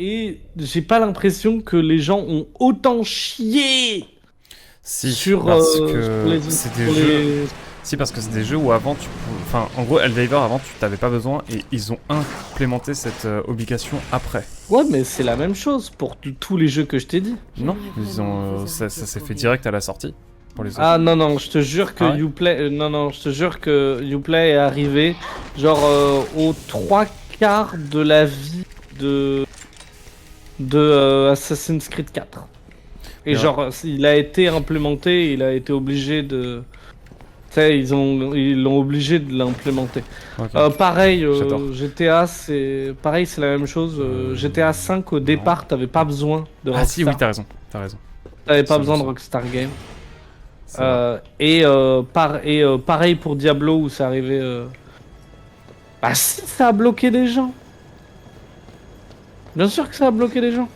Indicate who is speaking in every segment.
Speaker 1: et j'ai pas l'impression que les gens ont autant chié
Speaker 2: Si,
Speaker 1: sur,
Speaker 2: parce
Speaker 1: sur
Speaker 2: que
Speaker 1: les,
Speaker 2: c'est des
Speaker 1: sur
Speaker 2: jeux.
Speaker 1: les-
Speaker 2: Si, parce que c'est des jeux où avant tu pouvais. Enfin, en gros, Helldivers avant tu t'avais pas besoin et ils ont implémenté cette obligation après.
Speaker 1: Ouais, mais c'est la même chose pour tous les jeux que je t'ai dit.
Speaker 2: Non, ils ont. Ça s'est fait direct à la sortie pour les autres.
Speaker 1: Ah non, non, je te jure que
Speaker 2: Ah ouais
Speaker 1: Uplay... non, non, je te jure que Uplay est arrivé genre aux trois quarts de la vie de Assassin's Creed 4. Et
Speaker 2: Mais ouais.
Speaker 1: genre, il a été implémenté, il a été obligé de... Tu sais, ils l'ont obligé de l'implémenter.
Speaker 2: Ok.
Speaker 1: Pareil,
Speaker 2: J'adore.
Speaker 1: GTA, c'est... Pareil, c'est la même chose. GTA 5, au
Speaker 2: non.
Speaker 1: départ, t'avais pas besoin de
Speaker 2: Ah si, oui,
Speaker 1: Rockstar.
Speaker 2: t'as raison. T'as raison.
Speaker 1: T'avais pas
Speaker 2: C'est
Speaker 1: besoin
Speaker 2: bon,
Speaker 1: de
Speaker 2: ça.
Speaker 1: Rockstar Games.
Speaker 2: C'est vrai.
Speaker 1: Pareil pour Diablo où c'est arrivé. Bah si, ça a bloqué des gens. Bien sûr que ça a bloqué des gens.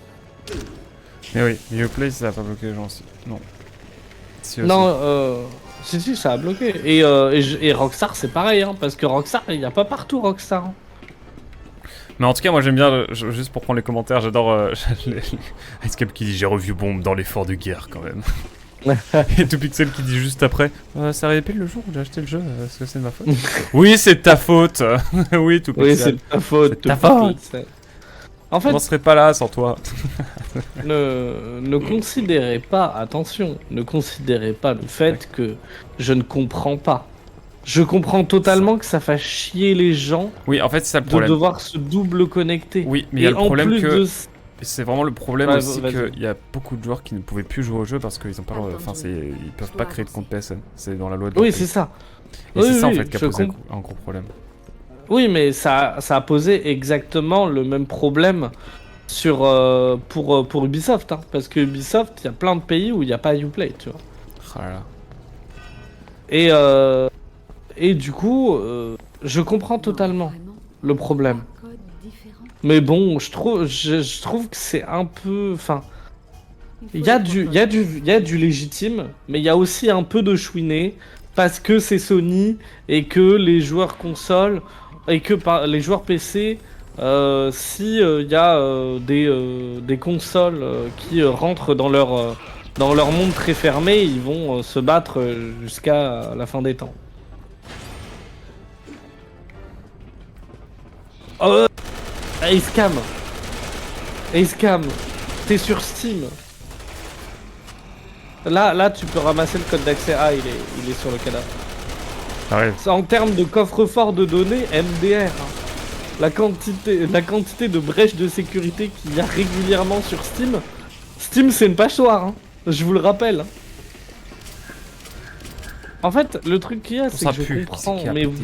Speaker 2: Mais oui, Uplay ça a pas bloqué les gens aussi. Non. Si aussi.
Speaker 1: Non, si, ça a bloqué. Et Rockstar, c'est pareil, hein, parce que Rockstar, il n'y a pas partout Rockstar, hein.
Speaker 2: Mais en tout cas, moi j'aime bien, juste pour prendre les commentaires, j'adore Icecap qui dit j'ai revu Bombe dans l'effort de guerre quand même. Et tout Pixel qui dit juste après ça arrive pile le jour où j'ai acheté le jeu, est-ce que c'est de ma faute? Oui, c'est de ta faute. Oui, tout
Speaker 1: Oui, c'est
Speaker 2: Pixel.
Speaker 1: de ta faute.
Speaker 2: C'est de ta faute.
Speaker 1: En fait,
Speaker 2: On serait pas là sans toi.
Speaker 1: ne considérez pas, attention, ne considérez pas le fait que je ne comprends pas. Je comprends totalement que ça fasse chier les gens
Speaker 2: Oui, en fait, c'est ça le
Speaker 1: de
Speaker 2: problème.
Speaker 1: devoir se double connecter.
Speaker 2: Oui, mais il y a
Speaker 1: Et
Speaker 2: le
Speaker 1: en
Speaker 2: problème
Speaker 1: plus
Speaker 2: que.
Speaker 1: de...
Speaker 2: C'est vraiment le problème
Speaker 1: Ouais,
Speaker 2: aussi
Speaker 1: vas-y.
Speaker 2: qu'il y a beaucoup de joueurs qui ne pouvaient plus jouer au jeu parce qu'ils ont pas. Enfin, ils peuvent pas créer de compte PSN. C'est dans la loi de leur
Speaker 1: Oui,
Speaker 2: pays.
Speaker 1: c'est ça.
Speaker 2: Et
Speaker 1: Oui,
Speaker 2: c'est ça en
Speaker 1: oui,
Speaker 2: fait qui a
Speaker 1: je
Speaker 2: posé
Speaker 1: comprends.
Speaker 2: un gros problème.
Speaker 1: Oui, mais ça a posé exactement le même problème pour Ubisoft, hein, parce que Ubisoft, il y a plein de pays où il n'y a pas Uplay, tu vois.
Speaker 2: Ah là là.
Speaker 1: Et, euh, et du coup, je comprends totalement le problème. Mais bon, je trouve que c'est un peu... Enfin, il y a du légitime, mais il y a aussi un peu de chouiné, parce que c'est Sony, et que les joueurs consoles, et que les joueurs PC, si il y a des consoles qui rentrent dans leur monde très fermé, ils vont se battre jusqu'à la fin des temps. Oh, Acecam, Acecam, t'es sur Steam. Là, tu peux ramasser le code d'accès. Ah, il est sur le cadavre.
Speaker 2: Arrive.
Speaker 1: En termes de coffre-fort de données, MDR, hein. La quantité de brèches de sécurité qu'il y a régulièrement sur Steam. Steam, c'est une page noire, hein. Je vous le rappelle, hein. En fait, le truc qu'il y a, c'est
Speaker 2: Ça
Speaker 1: que je
Speaker 2: pue.
Speaker 1: comprends,
Speaker 2: C'est qui a
Speaker 1: mais...
Speaker 2: pété.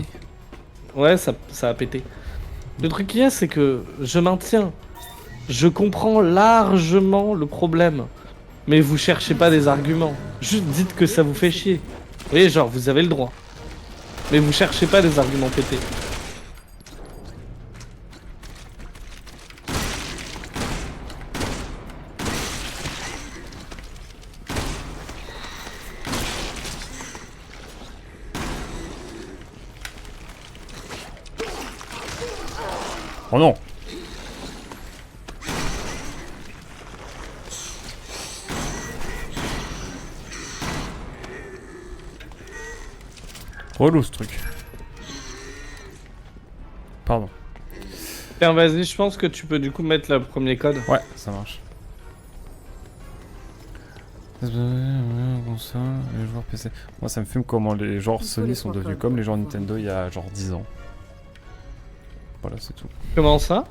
Speaker 1: Ouais, ça a pété. Le truc qu'il y a, c'est que je maintiens. Je comprends largement le problème. Mais vous cherchez pas des arguments. Juste dites que ça vous fait chier. Vous voyez, genre, vous avez le droit. Mais vous cherchez pas des arguments pétés.
Speaker 2: Oh non. Relou ce truc. Pardon.
Speaker 1: Tiens, vas-y, je pense que tu peux du coup mettre le premier code.
Speaker 2: Ouais, ça marche. Console, les joueurs PC. Moi, ça me fume comment les joueurs Sony sont devenus comme les joueurs Nintendo il y a genre 10 ans. Voilà, c'est tout.
Speaker 1: Comment ça?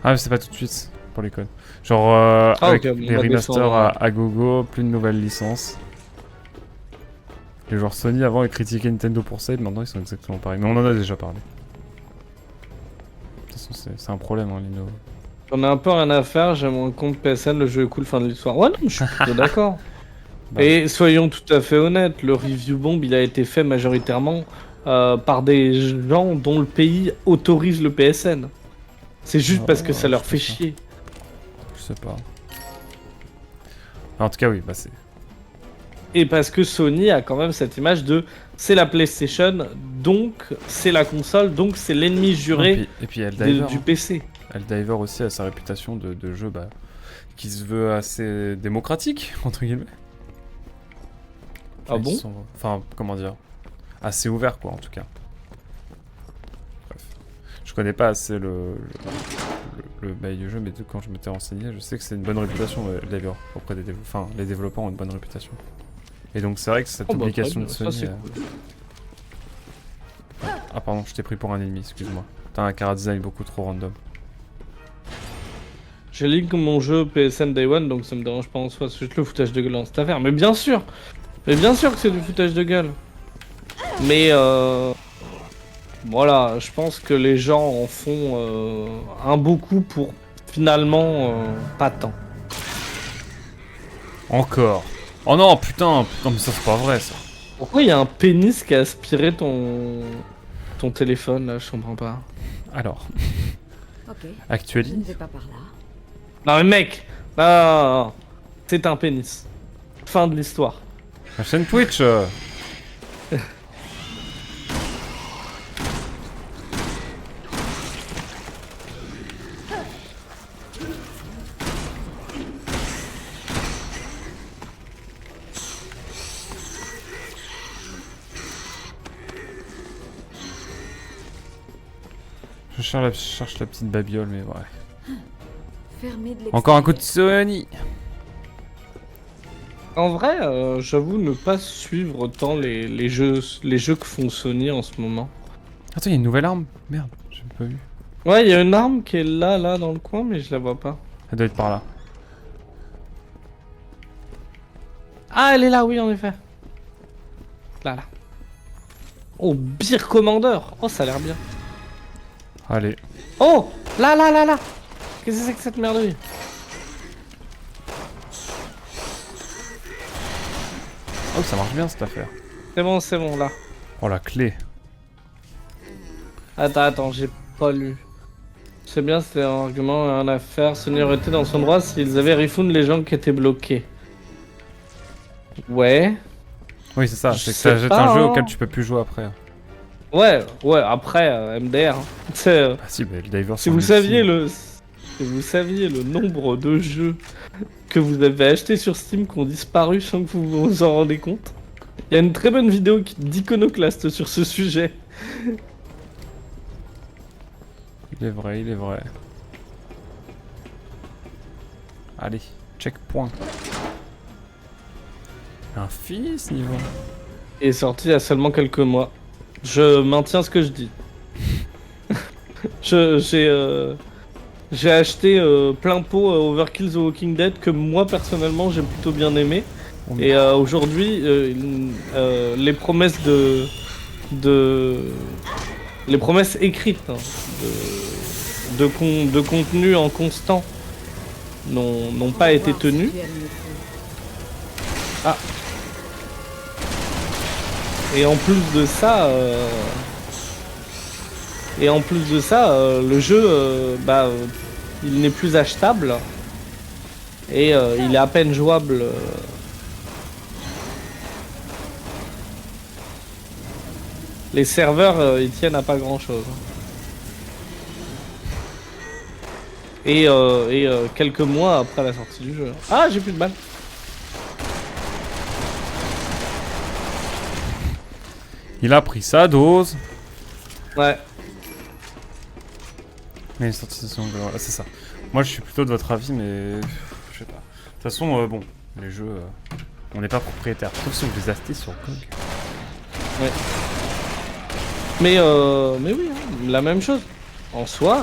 Speaker 2: Ah, mais c'est pas tout de suite pour les codes. Genre,
Speaker 1: Ah,
Speaker 2: avec
Speaker 1: ok, on
Speaker 2: les
Speaker 1: va
Speaker 2: remasters
Speaker 1: descendre.
Speaker 2: à gogo, plus de nouvelles licences. Les joueurs Sony avant ils critiquaient Nintendo pour ça et maintenant ils sont exactement pareils. Mais on en a déjà parlé. De toute façon, c'est un problème, hein, Lino.
Speaker 1: J'en ai un peu rien à faire, j'ai mon compte PSN, le jeu est cool, fin de l'histoire. Ouais, non, je suis plutôt d'accord.
Speaker 2: Bah.
Speaker 1: Et soyons tout à fait honnêtes, le review bomb, il a été fait majoritairement par des gens dont le pays autorise le PSN. C'est juste
Speaker 2: Ah,
Speaker 1: parce que ça
Speaker 2: je
Speaker 1: leur
Speaker 2: sais
Speaker 1: fait
Speaker 2: pas.
Speaker 1: chier.
Speaker 2: Je sais pas. En tout cas, oui, bah c'est.
Speaker 1: Et parce que Sony a quand même cette image de c'est la PlayStation, donc c'est la console, donc c'est l'ennemi juré
Speaker 2: Et puis Helldivers.
Speaker 1: du PC.
Speaker 2: Helldivers aussi a sa réputation de jeu qui se veut assez démocratique, entre guillemets.
Speaker 1: Ah bon?
Speaker 2: Enfin, comment dire, assez ouvert quoi en tout cas. Bref. Je connais pas assez le bail du jeu, mais quand je m'étais renseigné, je sais que c'est une bonne réputation Helldivers auprès des développeurs. Enfin, les développeurs ont une bonne réputation. Et donc c'est vrai que cette obligation de Sony...
Speaker 1: ça, cool.
Speaker 2: Ah pardon, je t'ai pris pour un ennemi, excuse-moi. T'as un chara design beaucoup trop random.
Speaker 1: J'ai link mon jeu PSN Day One, donc ça me dérange pas en soi, c'est juste le foutage de gueule dans cette affaire. Mais bien sûr que c'est du foutage de gueule. Mais voilà, je pense que les gens en font un beaucoup pour finalement pas tant.
Speaker 2: Encore. Oh non, putain, mais ça c'est pas vrai ça.
Speaker 1: Pourquoi il y a un pénis qui a aspiré ton téléphone là, je comprends pas.
Speaker 2: Alors,
Speaker 3: Ok. Je
Speaker 2: actualise.
Speaker 3: ne vais pas par là.
Speaker 1: Non mais mec, non, c'est un pénis. Fin de l'histoire.
Speaker 2: Ma chaîne Twitch Je cherche la petite babiole, mais ouais.
Speaker 3: Fermé de
Speaker 2: Encore un coup de Sony.
Speaker 1: En vrai, j'avoue ne pas suivre autant les jeux que font Sony en ce moment.
Speaker 2: Attends, il y a une nouvelle arme. Merde, j'ai pas vu.
Speaker 1: Ouais, il y a une arme qui est là dans le coin, mais je la vois pas.
Speaker 2: Elle doit être par là.
Speaker 1: Ah, elle est là, oui, en effet. Là. Oh, Beer Commander. Oh, ça a l'air bien.
Speaker 2: Allez.
Speaker 1: Oh, là. Qu'est-ce que c'est que cette merderie?
Speaker 2: Oh, ça marche bien cette affaire.
Speaker 1: C'est bon, là.
Speaker 2: Oh, la clé.
Speaker 1: Attends, j'ai pas lu. C'est bien, c'était un argument, un affaire. Sony aurait été dans son droit s'ils avaient refund les gens qui étaient bloqués. Ouais.
Speaker 2: Oui, c'est ça.
Speaker 1: Je
Speaker 2: C'est que
Speaker 1: sais
Speaker 2: ça jette
Speaker 1: pas,
Speaker 2: un jeu
Speaker 1: hein.
Speaker 2: auquel tu peux plus jouer après.
Speaker 1: Ouais, après, MDR. Hein. C'est,
Speaker 2: Ah si, bah, le diver.
Speaker 1: si vous saviez le nombre de jeux que vous avez achetés sur Steam qui ont disparu sans que vous vous en rendez compte. Il y a une très bonne vidéo d'Iconoclast sur ce sujet.
Speaker 2: Il est vrai. Allez, checkpoint. Infini ce niveau.
Speaker 1: Il est sorti il y a seulement quelques mois. Je maintiens ce que je dis. J'ai acheté plein pot Overkill The Walking Dead que moi personnellement j'ai plutôt bien aimé.
Speaker 2: Oh,
Speaker 1: Et aujourd'hui, les promesses les promesses écrites hein, de contenu en constant n'ont pas été tenues. Ah. Et en plus de ça, le jeu, il n'est plus achetable et il est à peine jouable. Les serveurs, ils tiennent à pas grand chose. Et quelques mois après la sortie du jeu. Ah, j'ai plus de balles.
Speaker 2: Il a pris sa dose.
Speaker 1: Ouais.
Speaker 2: Mais il est sorti de son... voilà, c'est ça. Moi je suis plutôt de votre avis, mais... je sais pas. De toute façon, bon, les jeux... on n'est pas propriétaire. Sauf si vous les achetez sur GOG.
Speaker 1: Ouais. Mais oui, hein, la même chose. En soi,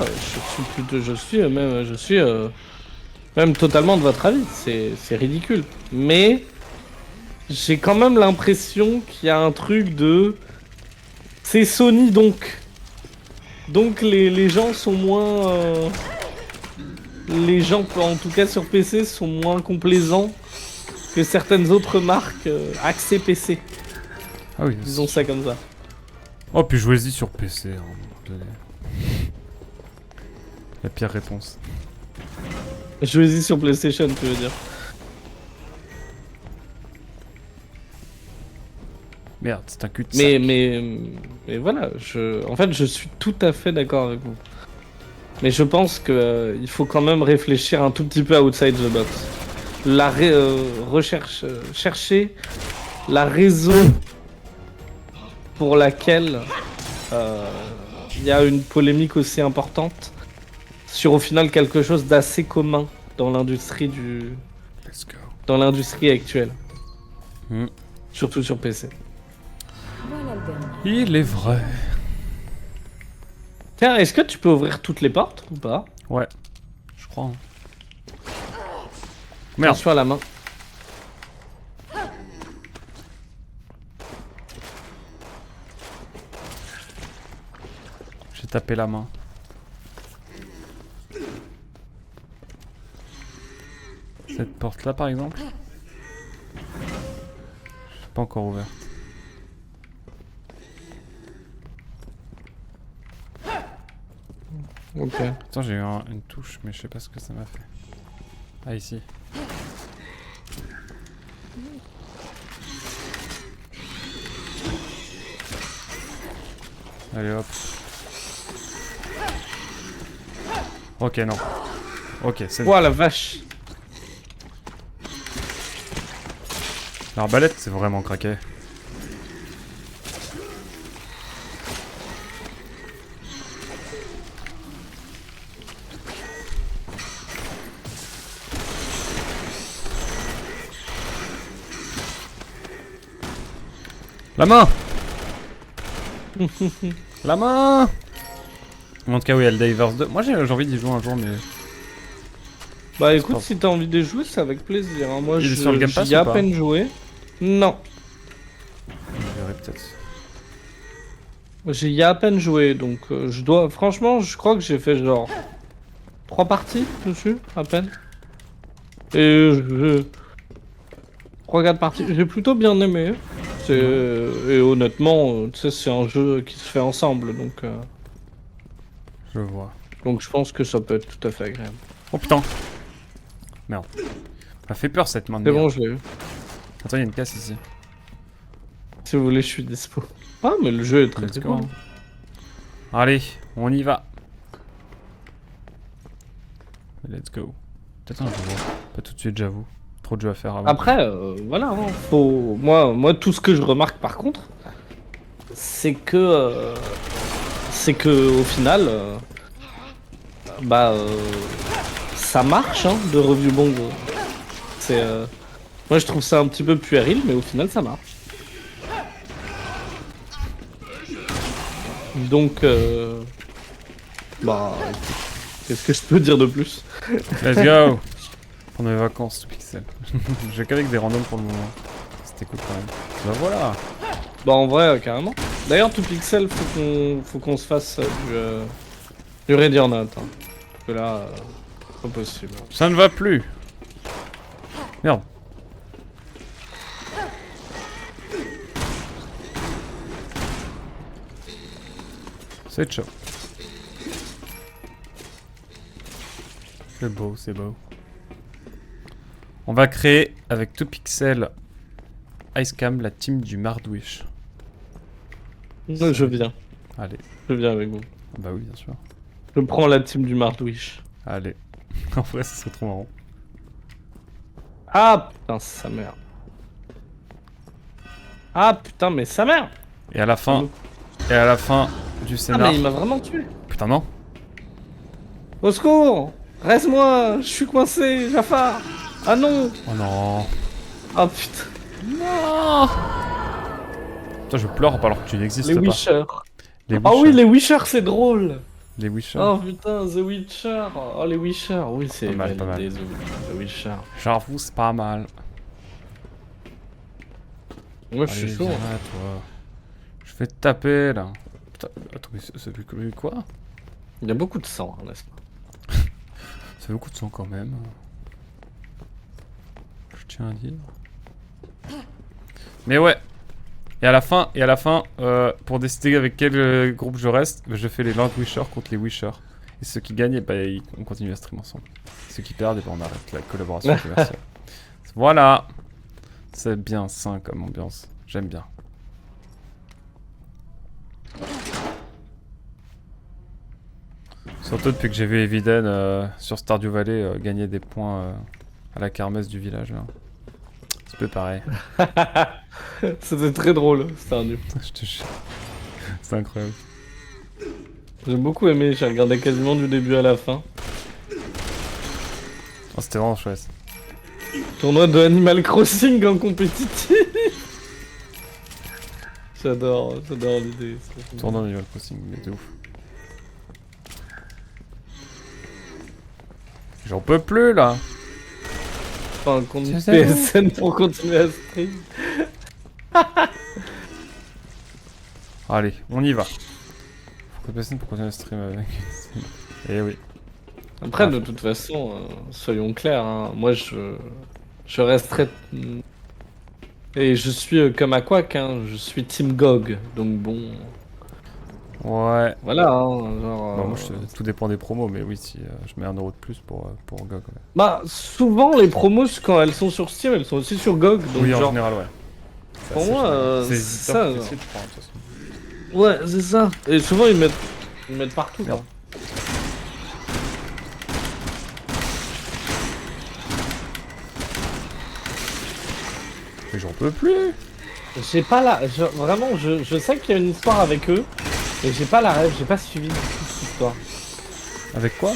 Speaker 1: je suis même totalement de votre avis. C'est ridicule. Mais j'ai quand même l'impression qu'il y a un truc de... C'est Sony donc. Donc les gens sont moins... Les gens, en tout cas sur PC, sont moins complaisants que certaines autres marques axées PC.
Speaker 2: Ah oui.
Speaker 1: Disons ça comme ça.
Speaker 2: Oh, puis jouez-y sur PC. Hein. La pire réponse.
Speaker 1: Jouez-y sur PlayStation, tu veux dire.
Speaker 2: Merde, c'est un cul-de-sac.
Speaker 1: Mais voilà, en fait, je suis tout à fait d'accord avec vous. Mais je pense que il faut quand même réfléchir un tout petit peu outside the box. Chercher la raison pour laquelle il y a une polémique aussi importante sur au final quelque chose d'assez commun dans l'industrie
Speaker 2: Let's go.
Speaker 1: dans l'industrie actuelle.
Speaker 2: Hmm.
Speaker 1: Surtout sur PC.
Speaker 3: Voilà le dernier.
Speaker 2: Il est vrai.
Speaker 1: Tiens, est-ce que tu peux ouvrir toutes les portes ou pas?
Speaker 2: Ouais, je crois. Hein. Merde.
Speaker 1: Attention à la main.
Speaker 2: J'ai tapé la main. Cette porte là par exemple. Je suis pas encore ouverte.
Speaker 1: Ok.
Speaker 2: Attends, j'ai eu une touche, mais je sais pas ce que ça m'a fait. Ah, ici. Allez hop. Ok, non. Ok, c'est
Speaker 1: Ouah la vache.
Speaker 2: l'arbalète, c'est vraiment craqué. La main. La main. En tout cas, oui, il y a le Divers 2. Moi, j'ai envie d'y jouer un jour, mais...
Speaker 1: Bah écoute, si t'as envie de jouer, c'est avec plaisir. Hein. Moi,
Speaker 2: Il est sur le Game Pass
Speaker 1: j'y ai
Speaker 2: ou
Speaker 1: à
Speaker 2: pas
Speaker 1: peine joué. Non.
Speaker 2: Je verrai peut-être.
Speaker 1: J'y ai à peine joué, donc je dois... Franchement, je crois que j'ai fait genre 3 parties dessus, à peine. Et je... 3-4 parties. J'ai plutôt bien aimé. Et honnêtement, tu sais, c'est un jeu qui se fait ensemble,
Speaker 2: Je vois.
Speaker 1: donc je pense que ça peut être tout à fait agréable.
Speaker 2: Oh putain. Merde. Ça m'a fait peur cette main de
Speaker 1: C'est
Speaker 2: merde.
Speaker 1: bon, je l'ai eu.
Speaker 2: Attends, il y a une casse ici.
Speaker 1: Si vous voulez, je suis dispo. Ah, mais le jeu est très
Speaker 2: Let's
Speaker 1: cool.
Speaker 2: go. Allez, on y va. Let's go. Peut-être un jour. Pas tout de suite, j'avoue. Trop de jeux à faire avant.
Speaker 1: Après, voilà, hein, faut... moi, tout ce que je remarque par contre, c'est que au final, ça marche, hein, de review bong. C'est, moi, je trouve ça un petit peu puéril, mais au final, ça marche. Donc, bah, écoute, qu'est-ce que je peux dire de plus?
Speaker 2: Let's go. Pour mes vacances, tout pixel. J'ai qu'avec des randoms pour le moment. C'était cool quand même. Bah voilà.
Speaker 1: Bah, en vrai, carrément. D'ailleurs, tout pixel, faut qu'on se fasse du Ready or Not. Hein. Parce que là, pas possible.
Speaker 2: Ça ne va plus. Merde. C'est chaud. C'est beau, c'est beau. On va créer avec 2pixel Icecam la team du Mardwish.
Speaker 1: Je viens.
Speaker 2: Allez.
Speaker 1: Je viens avec vous.
Speaker 2: Bah oui, bien sûr.
Speaker 1: Je prends la team du Mardwish.
Speaker 2: Allez. En vrai, ce serait trop marrant.
Speaker 1: Ah putain, sa mère. Ah putain, mais sa mère.
Speaker 2: Et à la fin du
Speaker 1: Ah
Speaker 2: scénar...
Speaker 1: mais il m'a vraiment tué.
Speaker 2: Putain, non.
Speaker 1: Au secours. Reste-moi, je suis coincé, Jafar. Ah non.
Speaker 2: Oh non.
Speaker 1: Ah putain.
Speaker 2: Non. Putain, je pleure alors que tu n'existes
Speaker 1: Les
Speaker 2: pas.
Speaker 1: Witcher.
Speaker 2: Les
Speaker 1: Ah oui,
Speaker 2: Witcher.
Speaker 1: les Witcher, c'est drôle.
Speaker 2: Les Witcher.
Speaker 1: Oh putain, The Witcher. Oh les Witcher. Oui, c'est
Speaker 2: Pas mal, pas
Speaker 1: validé, The Witcher.
Speaker 2: J'avoue, c'est pas mal.
Speaker 1: Moi, je suis
Speaker 2: Allez,
Speaker 1: chaud.
Speaker 2: viens là, toi. Je vais te taper là. Putain, attends, mais ça fait quoi?
Speaker 1: Il y a beaucoup de sang, hein, n'est-ce pas?
Speaker 2: Ça fait beaucoup de sang quand même. Je tiens à dire. Mais ouais. Et à la fin, pour décider avec quel groupe je reste, je fais les Land Wishers contre les Wishers. Et ceux qui gagnent, bah, on continue à stream ensemble. Ceux qui perdent, bah, on arrête la collaboration commerciale. Voilà. C'est bien sain comme ambiance. J'aime bien. Surtout depuis que j'ai vu Eviden sur Stardew Valley gagner des points à la kermesse du village là. C'est peu pareil.
Speaker 1: C'était très drôle, Stardew.
Speaker 2: Je te jure. C'est incroyable.
Speaker 1: J'ai beaucoup aimé, j'ai regardé quasiment du début à la fin.
Speaker 2: Oh, c'était vraiment chouette.
Speaker 1: Tournoi de Animal Crossing en compétitif. J'adore l'idée.
Speaker 2: Tournant d'Animal Crossing, mais de ouf. J'en peux plus là.
Speaker 1: Enfin, un compte PSN pour continuer à stream.
Speaker 2: Allez, on y va. Faut que PSN pour continuer à stream avec. Eh oui.
Speaker 1: Après, de toute façon, soyons clairs, hein, moi je resterai. Et je suis comme Aquac, hein, je suis Team GOG, donc bon.
Speaker 2: Ouais.
Speaker 1: Voilà, hein, genre.
Speaker 2: Bah, moi, tout dépend des promos, mais oui, si je mets 1€ de plus pour GOG. Ouais.
Speaker 1: Bah, souvent les promos, quand elles sont sur Steam, elles sont aussi sur GOG, donc
Speaker 2: Oui, en
Speaker 1: genre.
Speaker 2: général, ouais.
Speaker 1: Pour moi,
Speaker 2: c'est
Speaker 1: ça.
Speaker 2: ça. Je crois, de toute façon.
Speaker 1: Ouais, c'est ça. Et souvent ils mettent partout, quoi.
Speaker 2: Merde. Mais j'en peux plus.
Speaker 1: J'ai pas la. Vraiment, je sais qu'il y a une histoire avec eux, et j'ai pas la rêve, j'ai pas suivi du tout cette histoire.
Speaker 2: Avec quoi?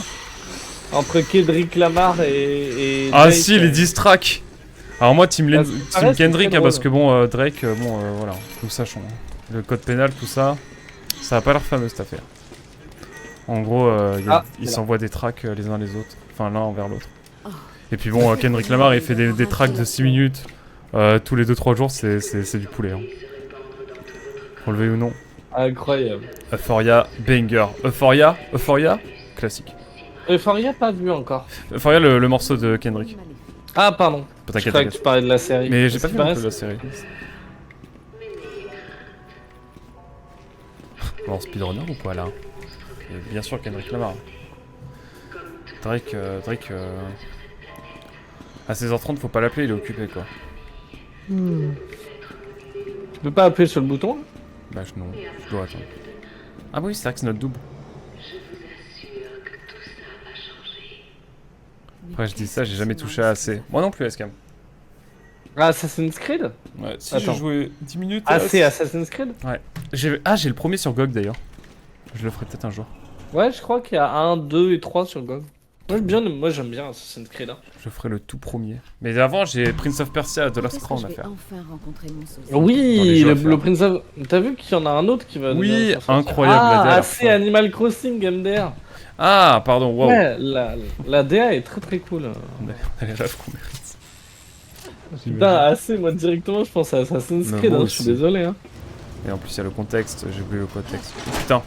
Speaker 1: Entre Kendrick Lamar et
Speaker 2: Ah
Speaker 1: Drake,
Speaker 2: si, les diss tracks. Alors moi, Team
Speaker 1: ça reste
Speaker 2: Kendrick,
Speaker 1: très
Speaker 2: hein, parce
Speaker 1: drôle.
Speaker 2: que bon, Drake, voilà, nous sachons. Le code pénal, tout ça, ça a pas l'air fameux cette affaire. En gros, ils s'envoient des tracks les uns les autres, enfin l'un envers l'autre. Et puis bon, Kendrick Lamar, il fait des tracks de 6 minutes tous les 2-3 jours, c'est du poulet. Hein. Faut le veuille ou non.
Speaker 1: Incroyable.
Speaker 2: Euphoria, banger. Euphoria, classique.
Speaker 1: Euphoria, pas vu encore.
Speaker 2: Euphoria, le morceau de Kendrick.
Speaker 1: Ah, pardon. Je
Speaker 2: T'inquiète,
Speaker 1: croyais que tu parlais de la série.
Speaker 2: Mais j'ai pas vu
Speaker 1: Parce
Speaker 2: un
Speaker 1: que
Speaker 2: peu la série. Bon, speedrunner ou pas là? Et bien sûr Kendrick Lamar. Drake, à 16h30 faut pas l'appeler, il est occupé quoi.
Speaker 1: Tu peux pas appuyer sur le bouton?
Speaker 2: Bah non, je dois attendre. Ah oui, c'est vrai que c'est notre double. Après je dis ça, j'ai jamais touché à assez. Moi non plus Escam.
Speaker 1: Ah, Assassin's Creed?
Speaker 2: Ouais, si
Speaker 1: Attends.
Speaker 2: j'ai joué 10 minutes.
Speaker 1: Ah, c'est Assassin's Creed?
Speaker 2: Ouais. J'ai le premier sur GOG d'ailleurs. Je le ferai peut-être un jour.
Speaker 1: Ouais, je crois qu'il y a 1, 2 et 3 sur GOG. Moi j'aime bien Assassin's Creed. Hein.
Speaker 2: Je ferai le tout premier. Mais avant j'ai Prince of Persia de Lost Crown à faire.
Speaker 1: Oui,
Speaker 2: jeux à
Speaker 1: le
Speaker 2: faire.
Speaker 1: Prince of... T'as vu qu'il y en a un autre qui va...
Speaker 2: Oui,
Speaker 1: sortir.
Speaker 2: incroyable, la DA a l'air
Speaker 1: c'est
Speaker 2: folle.
Speaker 1: Animal Crossing MDR.
Speaker 2: Ah, pardon, wow.
Speaker 1: Ouais, la DA est très très cool.
Speaker 2: On a les rêves qu'on mérite.
Speaker 1: Putain, assez, moi directement je pense à Assassin's
Speaker 2: Mais
Speaker 1: Creed,
Speaker 2: moi
Speaker 1: hein, je suis
Speaker 2: aussi.
Speaker 1: désolé. Hein.
Speaker 2: Et en plus, il y a le contexte, j'ai oublié le contexte. Oh, putain.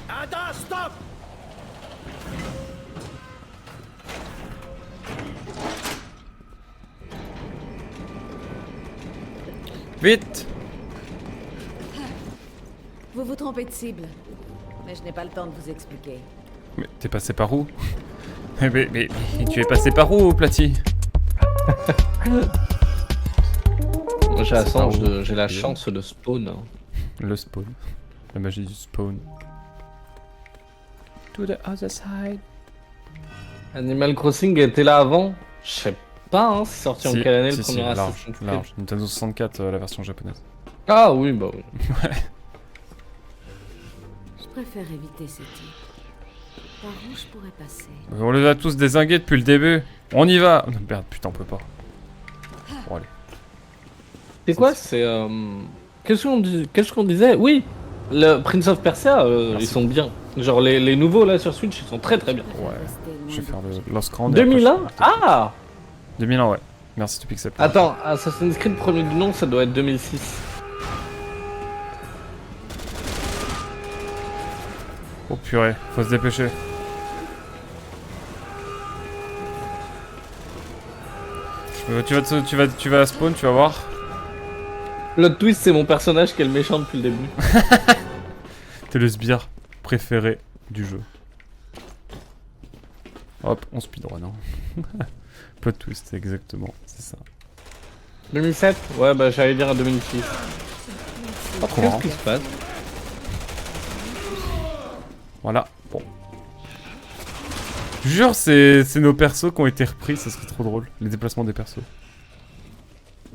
Speaker 2: Vite!
Speaker 3: Vous vous trompez de cible. Mais je n'ai pas le temps de vous expliquer.
Speaker 2: Mais t'es passé par où? mais tu es passé par où, Platy?
Speaker 1: Moi j'ai
Speaker 2: C'est
Speaker 1: la chance de spawn. Hein.
Speaker 2: Le spawn. La magie du spawn. To the other side.
Speaker 1: Animal Crossing était là avant. Je sais pas, hein, c'est sorti en
Speaker 2: Si,
Speaker 1: quelle année le
Speaker 2: si,
Speaker 1: premier
Speaker 2: large,
Speaker 1: Assassin's Creed.
Speaker 2: large. Nintendo 64, la version japonaise.
Speaker 1: Ah oui, bah oui.
Speaker 3: Je préfère éviter ces types. Par où je pourrais passer?
Speaker 2: On les a tous dézingués depuis le début. On y va! Oh, merde, putain, on peut pas. Bon, allez.
Speaker 1: C'est quoi? C'est. Qu'est-ce qu'on disait? Oui! Le Prince of Persia, ils sont bien. Genre les nouveaux là sur Switch, ils sont très très bien.
Speaker 2: Ouais, je vais faire le Lost Crown.
Speaker 1: 2001? Ah!
Speaker 2: 2001, ouais. Merci, Pixel.
Speaker 1: Attends, Assassin's Creed premier du nom, ça doit être 2006.
Speaker 2: Oh purée, faut se dépêcher. Tu vas spawn, tu vas voir.
Speaker 1: L'autre twist, c'est mon personnage qui est le méchant depuis le début.
Speaker 2: T'es le sbire préféré du jeu. Hop, on speedrun. Hein. Plot twist, exactement, c'est ça.
Speaker 1: 2007? Ouais, bah j'allais dire à 2006.
Speaker 2: Pas trop
Speaker 1: Qu'est-ce
Speaker 2: marrant.
Speaker 1: qui se passe?
Speaker 2: Voilà, bon. Je jure, c'est nos persos qui ont été repris, ça serait trop drôle, les déplacements des persos.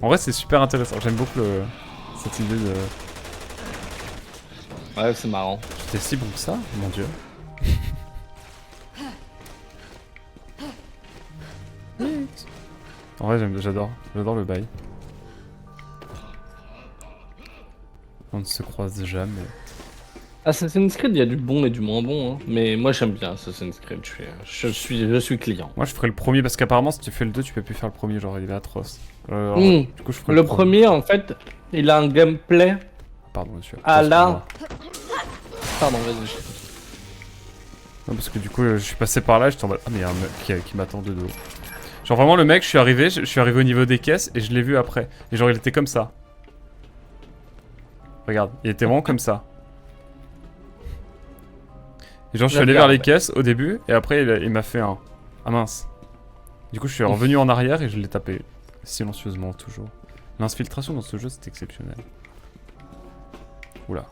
Speaker 2: En vrai, c'est super intéressant, j'aime beaucoup cette idée de...
Speaker 1: Ouais, c'est marrant.
Speaker 2: J'étais si bon que ça, mon dieu. En vrai, j'adore le bail. On ne se croise jamais.
Speaker 1: Assassin's Creed, il y a du bon et du moins bon, hein. Mais moi j'aime bien Assassin's Creed, je suis client.
Speaker 2: Moi, je ferais le premier parce qu'apparemment, si tu fais le 2, tu peux plus faire le premier, genre il est atroce. Alors,
Speaker 1: Du
Speaker 2: coup, je ferais
Speaker 1: le premier, en fait, il a un gameplay
Speaker 2: Pardon, monsieur.
Speaker 1: à la...
Speaker 2: Excuse-moi.
Speaker 1: Pardon, vas-y.
Speaker 2: Non, parce que du coup, je suis passé par là et j'étais en mode... Ah, mais il y a un mec qui m'attend de dos. Genre vraiment, le mec, je suis arrivé au niveau des caisses et je l'ai vu après. Et genre, il était comme ça. Regarde, il était vraiment comme ça. Et genre, je suis allé vers les caisses au début et après, il m'a fait un... Ah mince. Du coup, je suis revenu en arrière et je l'ai tapé. Silencieusement, toujours. L'infiltration dans ce jeu, c'est exceptionnel. Oula.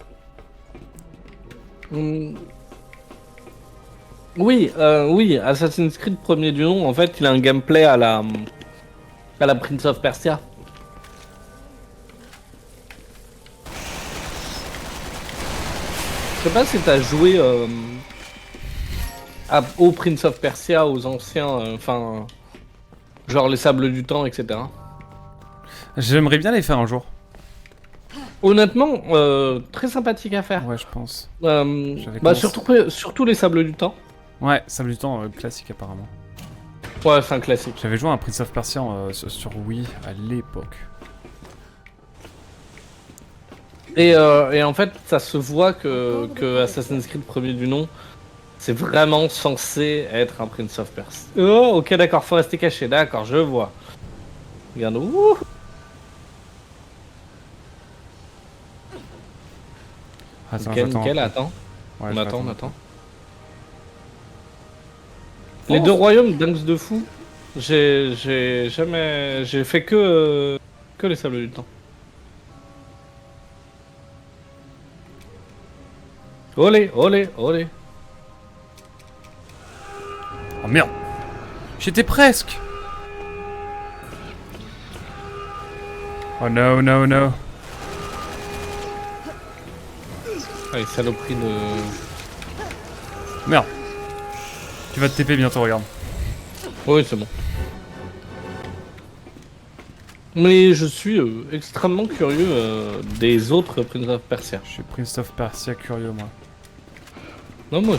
Speaker 1: Oui, Assassin's Creed premier du nom, en fait, il a un gameplay à la Prince of Persia. Je sais pas si t'as joué au Prince of Persia, aux anciens, enfin, genre les Sables du Temps, etc.
Speaker 2: J'aimerais bien les faire un jour.
Speaker 1: Honnêtement, très sympathique à faire.
Speaker 2: Ouais, je pense.
Speaker 1: Bah surtout les Sables du Temps.
Speaker 2: Ouais, Sable du Temps, classique apparemment.
Speaker 1: Ouais, c'est un classique.
Speaker 2: J'avais joué à un Prince of Persia sur Wii à l'époque.
Speaker 1: Et en fait, ça se voit que Assassin's Creed premier du nom, c'est vraiment censé être un Prince of Persia. Oh, ok, d'accord, faut rester caché, d'accord, je vois. Regarde, ouh.
Speaker 2: Attends,
Speaker 1: Nickel, attends.
Speaker 2: Ouais,
Speaker 1: On
Speaker 2: je vais
Speaker 1: attend, on
Speaker 2: attendre.
Speaker 1: attend. Les deux royaumes, dingues de fou. J'ai fait que les Sables du Temps. Olé, olé, olé.
Speaker 2: Oh merde! J'étais presque! Oh no, no, no.
Speaker 1: Allez, saloperie de...
Speaker 2: Merde! Tu vas te TP bientôt, regarde.
Speaker 1: Oui, c'est bon. Mais je suis extrêmement curieux des autres Prince of Persia.
Speaker 2: Je suis Prince of Persia curieux, moi.
Speaker 1: Non, moi.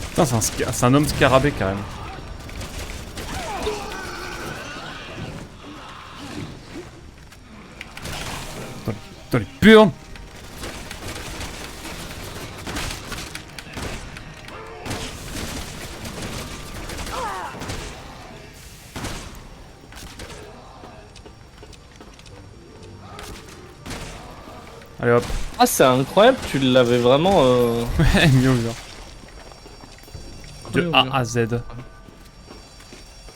Speaker 2: Putain, c'est un homme scarabée, carrément. Dans les burnes! Allez hop.
Speaker 1: Ah, c'est incroyable, tu l'avais vraiment...
Speaker 2: Ouais, mieux bien. De A à Z.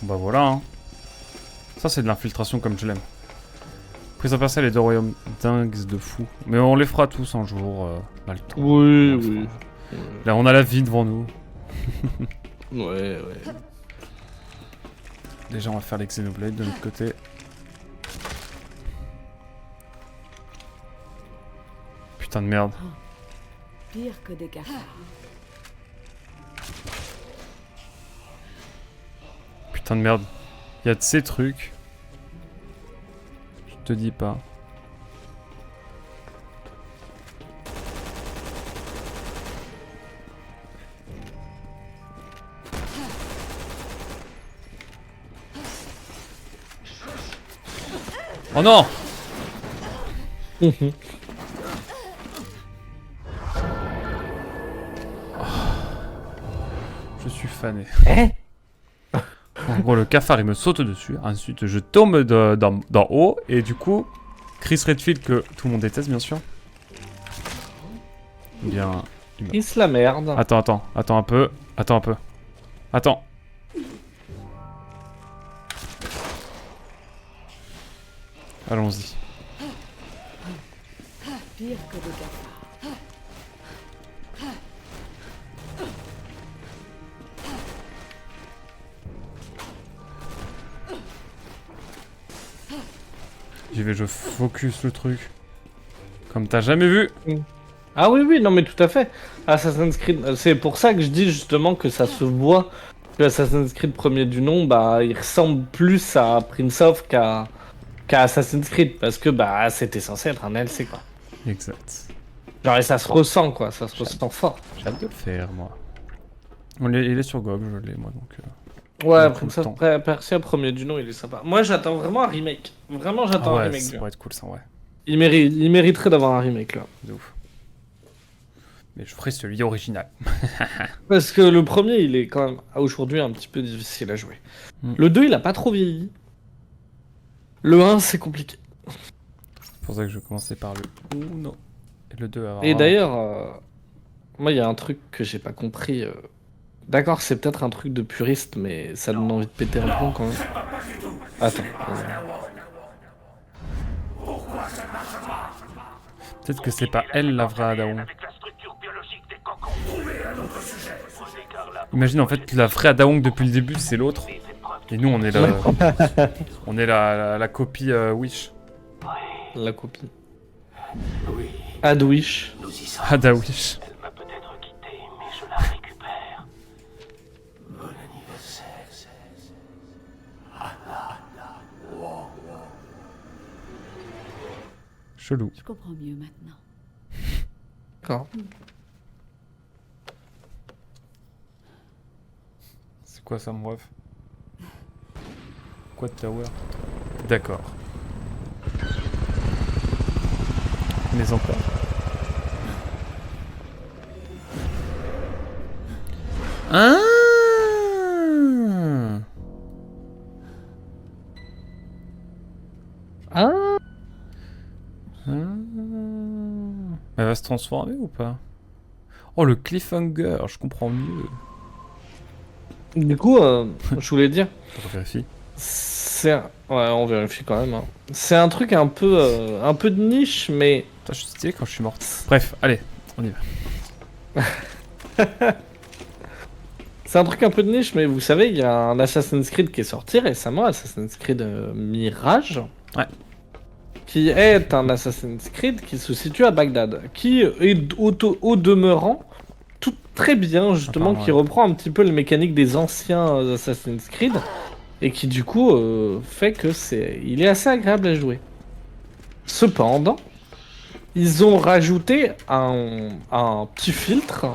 Speaker 2: Bah voilà, hein. Ça, c'est de l'infiltration comme je l'aime. Prince of Persia, les deux royaumes dingues de fou. Mais on les fera tous un jour. On a le temps.
Speaker 1: Oui, oui.
Speaker 2: Là, on a la vie devant nous.
Speaker 1: Ouais.
Speaker 2: Déjà, on va faire les Xenoblade de notre côté. Putain de merde.
Speaker 3: Pire que des cafards.
Speaker 2: Putain de merde. Il y a de ces trucs. Je te dis pas. Oh non! Je suis fané. En gros, le cafard il me saute dessus. Ensuite, je tombe d'en haut. Et du coup, Chris Redfield, que tout le monde déteste, bien sûr. Eh bien.
Speaker 1: Il se la merde.
Speaker 2: Attends un peu. Attends. Allons-y.
Speaker 3: Pire que des cafards.
Speaker 2: J'y vais, je focus le truc. Comme t'as jamais vu.
Speaker 1: Ah oui, oui, non mais tout à fait. Assassin's Creed, c'est pour ça que je dis justement que ça se voit que Assassin's Creed premier du nom, bah, il ressemble plus à Prince of qu'à Assassin's Creed, parce que bah, c'était censé être un DLC, quoi.
Speaker 2: Exact.
Speaker 1: Genre, et ça se ressent, quoi, ça se ressent fort.
Speaker 2: J'ai hâte de le faire, moi. Il est sur GOG, je l'ai, moi, donc...
Speaker 1: Ouais,
Speaker 2: il faut
Speaker 1: Prince
Speaker 2: le
Speaker 1: of
Speaker 2: temps.
Speaker 1: Persia premier du nom, il est sympa. Moi, j'attends vraiment un remake. Vraiment,
Speaker 2: Ah
Speaker 1: j'attends un
Speaker 2: ouais,
Speaker 1: remake.
Speaker 2: ça
Speaker 1: Lui.
Speaker 2: pourrait être cool, ça, ouais.
Speaker 1: Il mériterait d'avoir un remake, là.
Speaker 2: De ouf. Mais je ferai celui original.
Speaker 1: Parce que le premier, il est quand même, aujourd'hui, un petit peu difficile à jouer. Le 2, il a pas trop vieilli. Le 1, c'est compliqué.
Speaker 2: C'est pour ça que je commençais par le 1. Et le 2 avant.
Speaker 1: Et d'ailleurs, moi, il y a un truc que j'ai pas compris. D'accord, c'est peut-être un truc de puriste, mais ça donne envie de péter un plomb quand même. Attends.
Speaker 2: Peut-être que c'est pas elle la vraie Adaon. Imagine en fait la vraie Adaong depuis le début c'est l'autre. Et nous on est on est la copie Wish.
Speaker 1: La copie. Adwish.
Speaker 2: Ada Wish.
Speaker 4: Elle m'a peut-être quitté, mais je la récupère. Bon anniversaire.
Speaker 2: Chelou.
Speaker 3: Je comprends mieux maintenant.
Speaker 1: D'accord.
Speaker 2: C'est quoi ça mon ref? Quad Tower. D'accord. Mais encore. Ah!
Speaker 1: Ah.
Speaker 2: Elle va se transformer ou pas? Oh le cliffhanger, je comprends mieux.
Speaker 1: Du coup, je voulais dire,
Speaker 2: Je vérifie.
Speaker 1: ouais, on vérifie quand même. Hein. C'est un truc un peu de niche, mais
Speaker 2: Putain, je suis stylé quand je suis morte. Bref, allez, on y va.
Speaker 1: c'est un truc un peu de niche, mais vous savez, il y a un Assassin's Creed qui est sorti récemment, Assassin's Creed Mirage.
Speaker 2: Ouais.
Speaker 1: Qui est un Assassin's Creed qui se situe à Bagdad, qui est au demeurant tout très bien justement,
Speaker 2: Apparemment,
Speaker 1: qui
Speaker 2: ouais.
Speaker 1: reprend un petit peu les mécaniques des anciens Assassin's Creed et qui du coup fait que il est assez agréable à jouer. Cependant, ils ont rajouté un petit filtre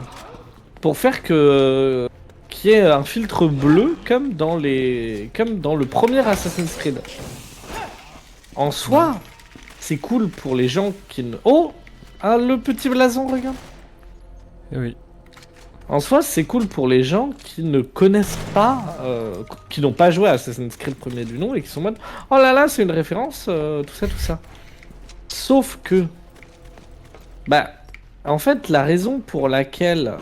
Speaker 1: pour faire que qu'il y ait un filtre bleu comme dans le premier Assassin's Creed. En soi, c'est cool pour les gens qui ne... Oh, ah, le petit blason, regarde.
Speaker 2: Eh oui.
Speaker 1: En soi, c'est cool pour les gens qui ne connaissent pas, qui n'ont pas joué à Assassin's Creed premier du nom et qui sont en mode oh là là, c'est une référence, tout ça, tout ça. Sauf que, bah, en fait, la raison pour laquelle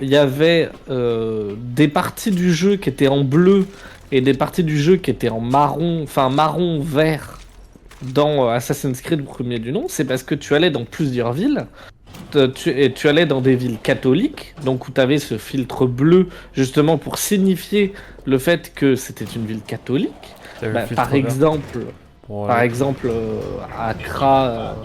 Speaker 1: il y avait des parties du jeu qui étaient en bleu et des parties du jeu qui étaient en marron, enfin marron-vert dans Assassin's Creed premier du nom, c'est parce que tu allais dans plusieurs villes. Tu allais dans des villes catholiques, donc où tu avais ce filtre bleu justement pour signifier le fait que c'était une ville catholique.
Speaker 2: T'as vu
Speaker 1: Bah,
Speaker 2: le filtre
Speaker 1: par
Speaker 2: vert?
Speaker 1: exemple,
Speaker 2: Bon,
Speaker 1: par
Speaker 2: allez.
Speaker 1: exemple Accra.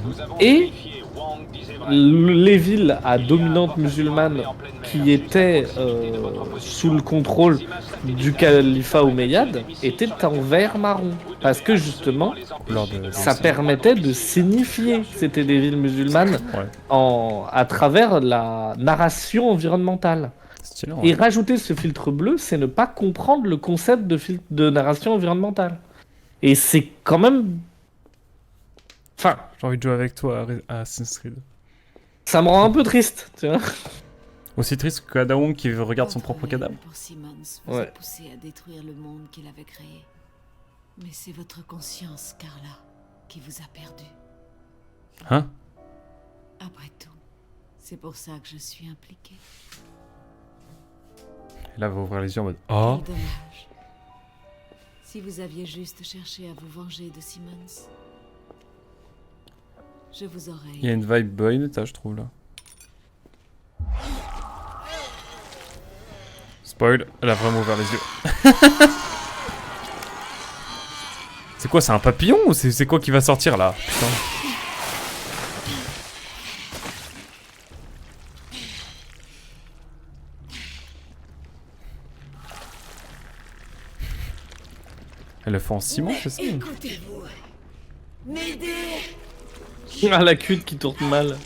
Speaker 4: Nous avons
Speaker 1: Et
Speaker 4: vérifié, Wang disait vrai.
Speaker 1: les villes à dominante musulmane qui étaient sous le contrôle du califat omeyyade étaient en vert marron. Parce que justement,
Speaker 2: Couleur de...
Speaker 1: ça permettait de signifier que c'était des villes musulmanes
Speaker 2: Ouais,
Speaker 1: à travers la narration environnementale.
Speaker 2: stylé.
Speaker 1: Et
Speaker 2: Ouais.
Speaker 1: rajouter ce filtre bleu, c'est ne pas comprendre le concept de narration environnementale. Et c'est quand même... Enfin,
Speaker 2: J'ai envie de jouer avec toi à Assassin's Creed.
Speaker 1: ça me rend un peu triste, tu vois.
Speaker 2: Aussi triste que Adaong qui regarde son propre cadavre.
Speaker 3: Pour Simmons vous
Speaker 1: Ouais.
Speaker 3: a poussé à détruire le monde qu'il avait créé. Mais c'est votre conscience, Carla, qui vous a perdu.
Speaker 2: Hein?
Speaker 3: Après tout, c'est pour ça que je suis impliquée.
Speaker 2: Et là, elle va ouvrir les yeux en mode oh.
Speaker 3: Quel dommage. Si vous aviez juste cherché à vous venger de Simmons, je vous aurais...
Speaker 2: Il y a une vibe Bayonetta, je trouve, là. Spoil, elle a vraiment ouvert les yeux. C'est quoi, c'est un papillon ou c'est quoi qui va sortir, là? Putain. Elle le fait en ciment, c'est ça?
Speaker 3: Écoutez-vous, m'aider.
Speaker 1: Ah, la cuite qui tourne mal.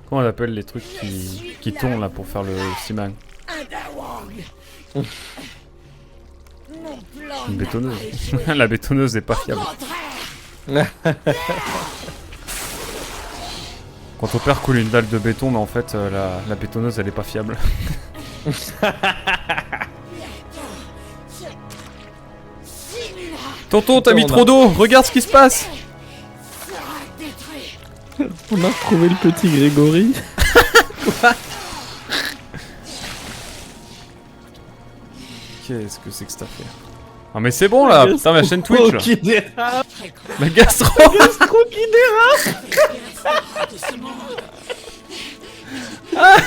Speaker 2: Comment on appelle les trucs qui tournent là pour faire le ciment? Une bétonneuse. La bétonneuse est pas fiable. Quand ton père coule une dalle de béton, mais en fait la bétonneuse elle est pas fiable. Tonton, t'as mis trop d'eau, regarde ce qui se passe.
Speaker 1: On a retrouvé le petit Grégory.
Speaker 2: Qu'est-ce que c'est que cette affaire? Ah mais c'est bon là, putain ma chaîne Twitch là.
Speaker 1: Qui dérape.
Speaker 2: Ma gastro.
Speaker 1: Gastro qui dérape.
Speaker 2: Ah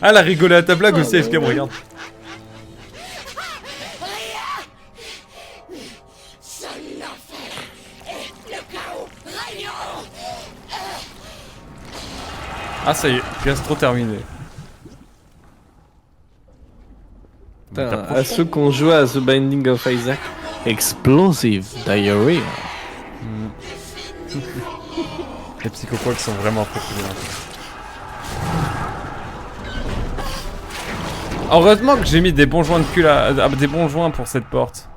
Speaker 2: elle a rigolé à ta blague aussi, FK, regarde. Ah ça y est, gastro terminé.
Speaker 1: Putain, à ceux qui ont joué à The Binding of Isaac, Explosive Diarrhea.
Speaker 2: Les psychopodes sont vraiment populaires. Heureusement que j'ai mis des bons joints de cul des bons joints pour cette porte.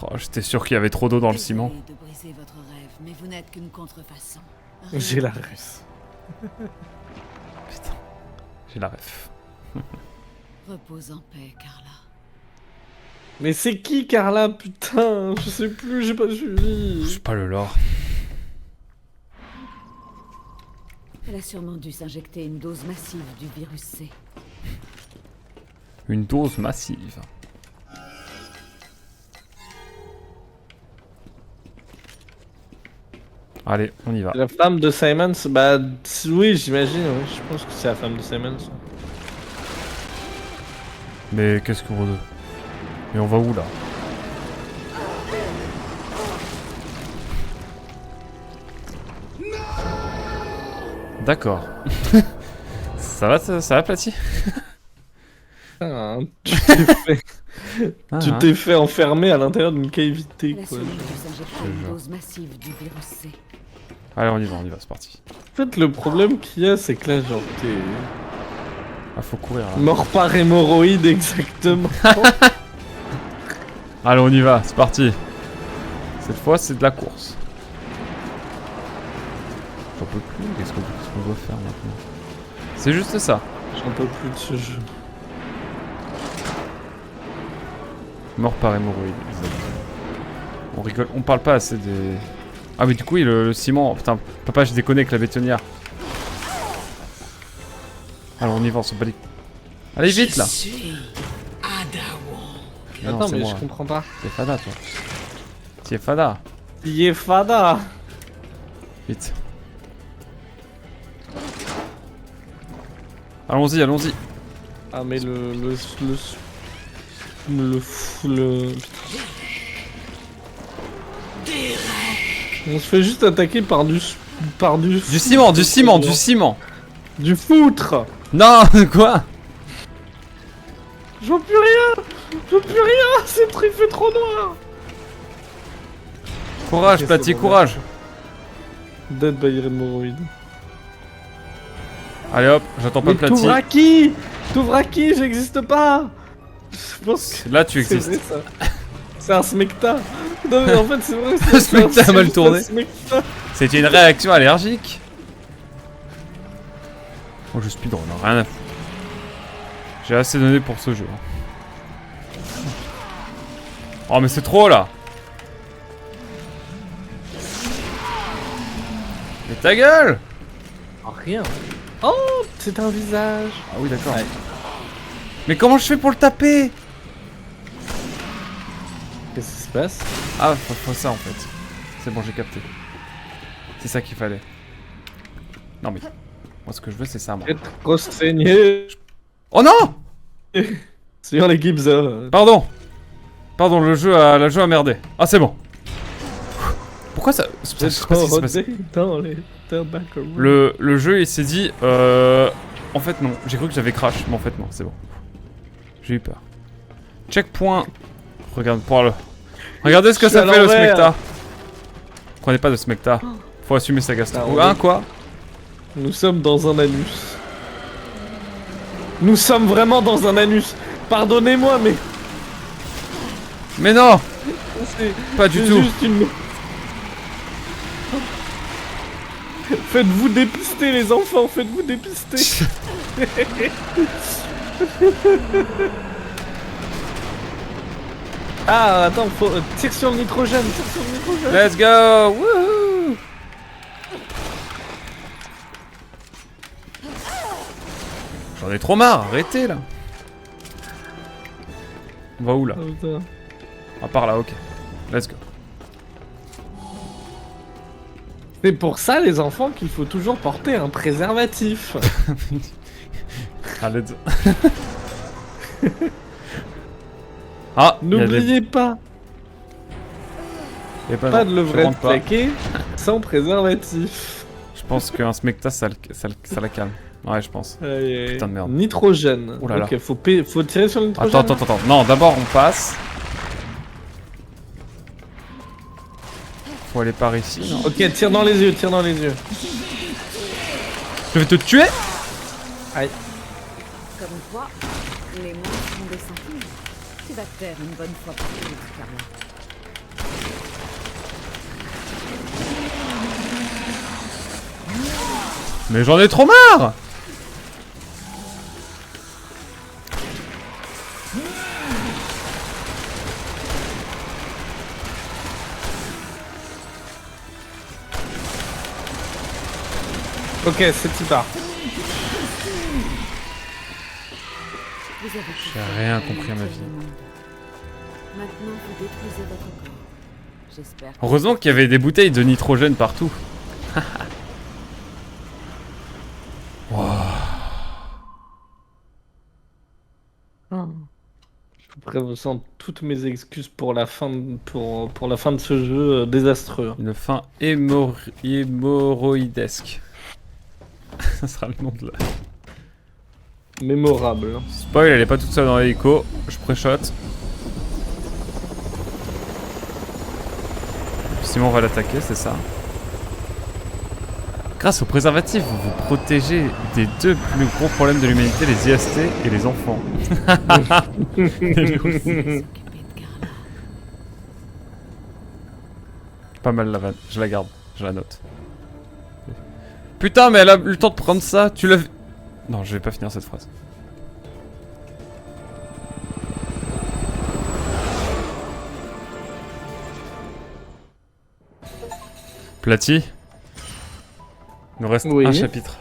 Speaker 2: Oh, j'étais sûr qu'il y avait trop d'eau dans le ciment.
Speaker 3: Désolé de briser votre rêve, mais vous n'êtes qu'une contrefaçon.
Speaker 1: J'ai la ref.
Speaker 2: Putain, j'ai la ref.
Speaker 3: Repose en paix, Carla.
Speaker 1: Mais c'est qui Carla, putain? Je sais plus, j'ai pas suivi.
Speaker 2: Je sais pas le lore.
Speaker 3: Elle a sûrement dû s'injecter une dose massive du virus C.
Speaker 2: Une dose massive. Allez, on y va.
Speaker 1: La femme de Simons, bah oui, j'imagine, oui, je pense que c'est la femme de Simons.
Speaker 2: Mais qu'est-ce que vous... Mais on va où là? D'accord. ça va Platy?
Speaker 1: Ah, tu t'es fait enfermer à l'intérieur d'une cavité,
Speaker 3: Elle a
Speaker 1: quoi.
Speaker 3: sûrement dû s'injecter une dose massive du virus C.
Speaker 2: Allez, on y va, c'est parti.
Speaker 1: En fait, le problème qu'il y a, c'est que là, genre, t'es
Speaker 2: Ah, faut courir là.
Speaker 1: mort par hémorroïde, exactement.
Speaker 2: Allez, on y va, c'est parti. Cette fois, c'est de la course. J'en peux plus, qu'est-ce qu'on doit faire maintenant? C'est juste ça.
Speaker 1: J'en peux plus de ce jeu.
Speaker 2: Mort par hémorroïde, exactement. On rigole, on parle pas assez des... Ah mais du coup, le ciment... Putain, papa, j'ai déconné avec la bétonnière. Alors on y va, on se bat les... Allez vite là. Non,
Speaker 1: Attends,
Speaker 2: c'est
Speaker 1: mais
Speaker 2: moi.
Speaker 1: je comprends pas.
Speaker 2: T'es fada toi. T'es fada.
Speaker 1: Yefada.
Speaker 2: Vite. Allons-y, allons-y.
Speaker 1: Ah, mais le On se fait juste attaquer par du
Speaker 2: Du ciment, du ciment, du ciment.
Speaker 1: Du foutre.
Speaker 2: Non, quoi?
Speaker 1: Je vois plus rien. Je vois plus rien. C'est très fait trop noir.
Speaker 2: Courage,
Speaker 1: Ok,
Speaker 2: Platy,
Speaker 1: c'est bon,
Speaker 2: courage.
Speaker 1: Dead by hémorroïde.
Speaker 2: Allez hop, j'attends pas
Speaker 1: Mais
Speaker 2: Platy.
Speaker 1: t'ouvres à qui? J'existe pas. Je pense que
Speaker 2: Là, tu
Speaker 1: c'est
Speaker 2: existes.
Speaker 1: vrai, ça. C'est un smecta. Non mais en fait c'est vrai.
Speaker 2: Le smecta a mal tourné. C'était une réaction allergique. Oh, je speedrun, rien à foutre. J'ai assez donné pour ce jeu. Oh, mais c'est trop là. Mais ta gueule.
Speaker 1: Ah, rien. Oh, c'est un visage.
Speaker 2: Ah oui, d'accord.
Speaker 1: Ouais.
Speaker 2: Mais comment je fais pour le taper?
Speaker 1: Qu'est-ce qui se passe?
Speaker 2: Ah, faut ça en fait. C'est bon, j'ai capté. C'est ça qu'il fallait. Non mais... Moi ce que je veux c'est ça moi.
Speaker 1: Être restreigné
Speaker 2: Oh non!
Speaker 1: sur les Gibson.
Speaker 2: Pardon! Pardon, le jeu a merdé. Ah c'est bon. Pourquoi ça... Je sais pas ce qui s'est passé.
Speaker 1: Dans les tobacco.
Speaker 2: Le jeu il s'est dit... En fait non, j'ai cru que j'avais crash, mais en fait non, c'est bon. J'ai eu peur. Checkpoint. Regarde, pour le... Regardez ce que ça fait le smecta. Prenez pas de smecta. Faut assumer sa gastro. Ah, quoi?
Speaker 1: Nous sommes dans un anus. Nous sommes vraiment dans un anus. Pardonnez-moi, mais...
Speaker 2: Mais non!
Speaker 1: c'est
Speaker 2: Pas du
Speaker 1: c'est
Speaker 2: tout.
Speaker 1: juste une... Faites-vous dépister, les enfants. Faites-vous dépister. Ah, attends, faut... tire sur le nitrogène. Tire sur le nitrogène.
Speaker 2: Let's go! Wouhou! J'en ai trop marre, arrêtez là! On va où là?
Speaker 1: Oh, putain.
Speaker 2: À part là, ok. Let's go.
Speaker 1: C'est pour ça, les enfants, qu'il faut toujours porter un préservatif.
Speaker 2: Ah, let's... Ah!
Speaker 1: N'oubliez pas, pas de levrette claquée sans préservatif.
Speaker 2: Je pense qu'un smecta ça la calme. Ouais, je pense. Putain de merde.
Speaker 1: Nitrogène.
Speaker 2: Oh là là.
Speaker 1: Ok, faut tirer sur le nitrogène.
Speaker 2: Attends. Non, d'abord on passe. Faut aller par ici, non?
Speaker 1: Ok, tire dans les yeux, tire dans les yeux.
Speaker 2: Je vais te tuer!
Speaker 1: Aïe.
Speaker 3: Comme quoi, les monstres ont des sentiments. Tu vas te faire une bonne fois pour toutes, Carla.
Speaker 2: Mais j'en ai trop marre!
Speaker 1: Ok, c'est tout part.
Speaker 3: Vous avez
Speaker 2: J'ai rien compris à ma vie.
Speaker 3: Maintenant, vous détruisez votre corps. J'espère.
Speaker 2: Heureusement qu'il y avait des bouteilles de nitrogène partout.
Speaker 1: Je présente toutes mes excuses pour la fin de, pour la fin de ce jeu désastreux.
Speaker 2: Une fin hémorroïdesque. Ça sera le nom de la...
Speaker 1: Mémorable.
Speaker 2: Spoil, elle est pas toute seule dans l'hélico. Je pré-shot. Simon va l'attaquer, c'est ça. Grâce au préservatif, vous vous protégez des deux plus gros problèmes de l'humanité, les IST et les enfants. Pas mal la vanne, je la garde, je la note. Putain, mais elle a eu le temps de prendre ça, tu l'as vu... Non, je vais pas finir cette phrase. Platy. Il nous reste un chapitre.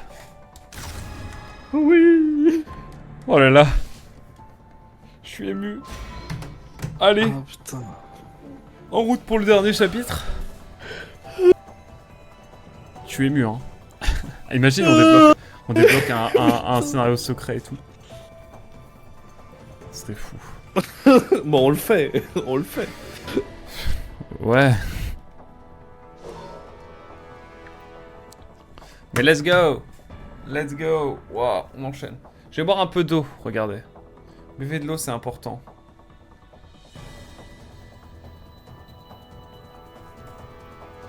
Speaker 1: Oui.
Speaker 2: Oh là là. Je suis ému. Allez,
Speaker 1: Oh putain.
Speaker 2: en route pour le dernier chapitre. Je suis ému, hein. Imagine, on débloque un scénario secret et tout. C'était fou.
Speaker 1: Bon, on le fait. On le fait.
Speaker 2: Ouais. Mais let's go! Let's go! Waouh, on enchaîne. Je vais boire un peu d'eau, regardez. Buvez de l'eau, c'est important.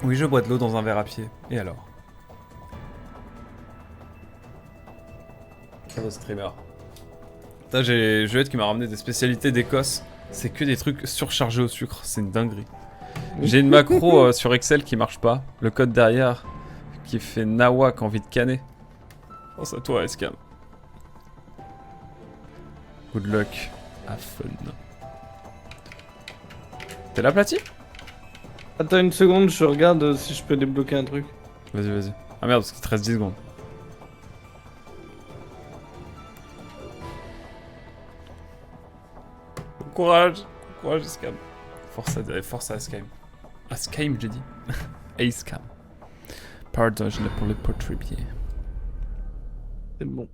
Speaker 2: Oui, je bois de l'eau dans un verre à pied. Et alors? Quel streamer. Putain, j'ai Juliette qui m'a ramené des spécialités d'Écosse. C'est que des trucs surchargés au sucre, c'est une dinguerie. J'ai une macro sur Excel qui marche pas. Le code derrière qui fait nawak envie de canner. Pense à toi, Escam. Good luck. Have fun. T'es là, Platy?
Speaker 1: Attends une seconde, je regarde si je peux débloquer un truc.
Speaker 2: Vas-y, vas-y. Ah merde, parce qu'il te reste 10 secondes. courage. Bon courage, Ascam. Force à Ascam. Ascam, j'ai dit. Ascam. Pardon, je n'ai pas le portrait bien.
Speaker 1: C'est bon.